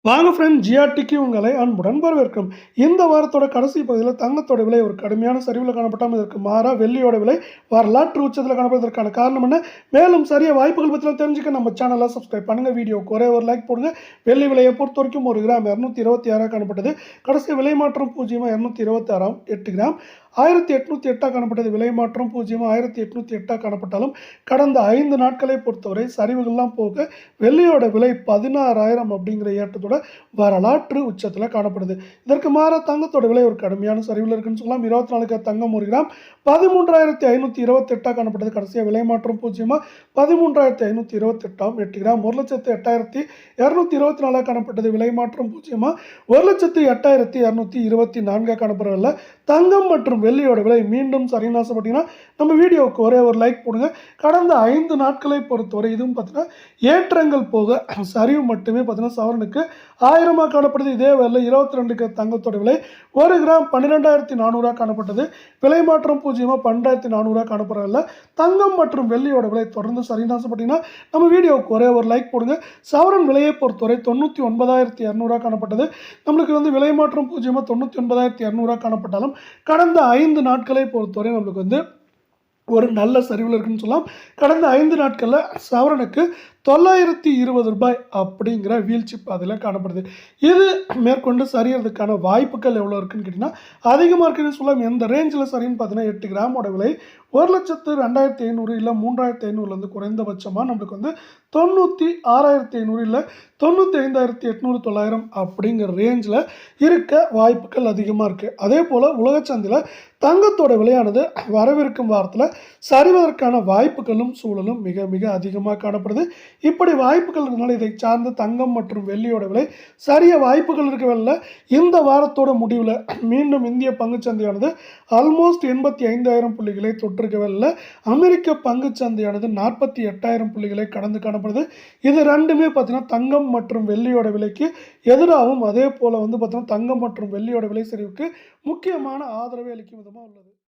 வாங்க ஃப்ரெண்ட், ஜிஆர்டிக்கு உங்களை அன்புடன் வரவேற்கும். இந்த வாரத்தோட கடைசி பகுதியில் தங்கத்தோட விலை ஒரு கடுமையான சரிவில் காணப்பட்டால் இதற்கு மாறா வெள்ளியோட விலை வரலாற்று உச்சத்தில் காணப்படுவதற்கான காரணம் என்ன? மேலும் சரிய வாய்ப்புகள் பற்றி தெரிஞ்சுக்க நம்ம சேனலை சப்ஸ்கிரைப் பண்ணுங்க. வீடியோக்கு ஒரே ஒரு லைக் போடுங்க. வெள்ளி விலையை பொறுத்த வரைக்கும் 1 கிராம் 226 காணப்பட்டது. கடைசி விலை மாற்றம் 0.226 8 கிராம் 1808 காணப்பட்டது. விலை மாற்றம் 0.1808 காணப்பட்டாலும் கடந்த 5 நாட்களை பொறுத்தவரை சரிவுகள்லாம் போக வெள்ளியோட விலை 16,000 அப்படிங்கிற ஏற்றத்தோட வரலாற்று உச்சத்தில் காணப்படுது. இதற்கு மாற தங்கத்தோட விலை ஒரு கடுமையான சரிவில் இருக்குன்னு சொல்லலாம். 24 தங்கம் 1 கிராம் 13,528 காணப்பட்டது. கடைசியாக விலை மாற்றம் 13,528 8 கிராம் 1,08,224 காணப்பட்டது. விலை மாற்றம் 1,08,224 காணப்படவில்லை. தங்கம் மற்றும் வெள்ளியோட விலை மீண்டும் சரின்னு ஆசைப்பட்டீங்கன்னா நம்ம வீடியோவுக்கு ஒரே ஒரு லைக் போடுங்க. கடந்த 5 நாட்களை பொறுத்தவரை இதுவும் பார்த்தீங்கன்னா ஏற்றங்கள் போக சரிவு மட்டுமே பார்த்தீங்கன்னா சவரனுக்கு 1000 காணப்படுது. இதே வேலை 22 தங்கத்தோட விலை 1 கிராம் 12,400 காணப்பட்டது. விலை மாற்றம் 12,400 காணப்படவில்லை. தங்கம் மற்றும் வெள்ளியோட விலை தொடர்ந்து சரின்னு ஆசைப்பட்டீங்கன்னா நம்ம வீடியோவுக்கு ஒரே ஒரு லைக் போடுங்க. சவரன் விலையை பொறுத்தவரை 99,200 காணப்பட்டது. நம்மளுக்கு விலை மாற்றம் 99,200 காணப்பட்டாலும் கடந்த 5 நாட்களை பொறுத்தவரை நம்மளுக்கு ஒரு நல்ல சரிவில் இருக்குன்னு சொல்லலாம். கடந்த 5 நாட்களில் சவரனுக்கு 920 ரூபாய் அப்படிங்கிற வீழ்ச்சி பாதையில் காணப்படுது. இது மேற்கொண்டு சரியறதுக்கான வாய்ப்புகள் எவ்வளோ இருக்குன்னு கேட்டிங்கன்னா அதிகமாக இருக்குன்னு சொல்லலாம். எந்த ரேஞ்சில் சரின்னு பார்த்தீங்கன்னா 8 கிராமோட விலை 1,02,500 இல்லை 3,500 குறைந்தபட்சமாக நம்மளுக்கு 96,500 இல்லை 95,800 900 அப்படிங்கிற ரேஞ்சில் இருக்க வாய்ப்புகள் அதிகமாக இருக்குது. அதே போல் உலகச்சந்தையில் தங்கத்தோட விலையானது வரவிருக்கும் வாரத்தில் சரிவதற்கான வாய்ப்புகளும் சூழலும் மிக மிக அதிகமாக காணப்படுது. இப்படி வாய்ப்புகள் இருக்கனால இதை சார்ந்த தங்கம் மற்றும் வெள்ளியோட விலை சரிய வாய்ப்புகள் இருக்கவில்லை. இந்த வாரத்தோட முடிவில் மீண்டும் இந்திய பங்குச்சந்தையானது ஆல்மோஸ்ட் 85,000 புள்ளிகளை தொற்றிருக்கவில்லை. அமெரிக்க பங்குச்சந்தையானது 48,000 புள்ளிகளை கடந்து காணப்படுது. இது ரெண்டுமே பார்த்தீங்கன்னா தங்கம் மற்றும் வெள்ளியோட விலைக்கு எதிராகவும் அதே போல் பார்த்தீங்கன்னா தங்கம் மற்றும் வெள்ளியோட விலை சரிவுக்கு முக்கியமான ஆதரவை அளிக்கும் விதமாக உள்ளது.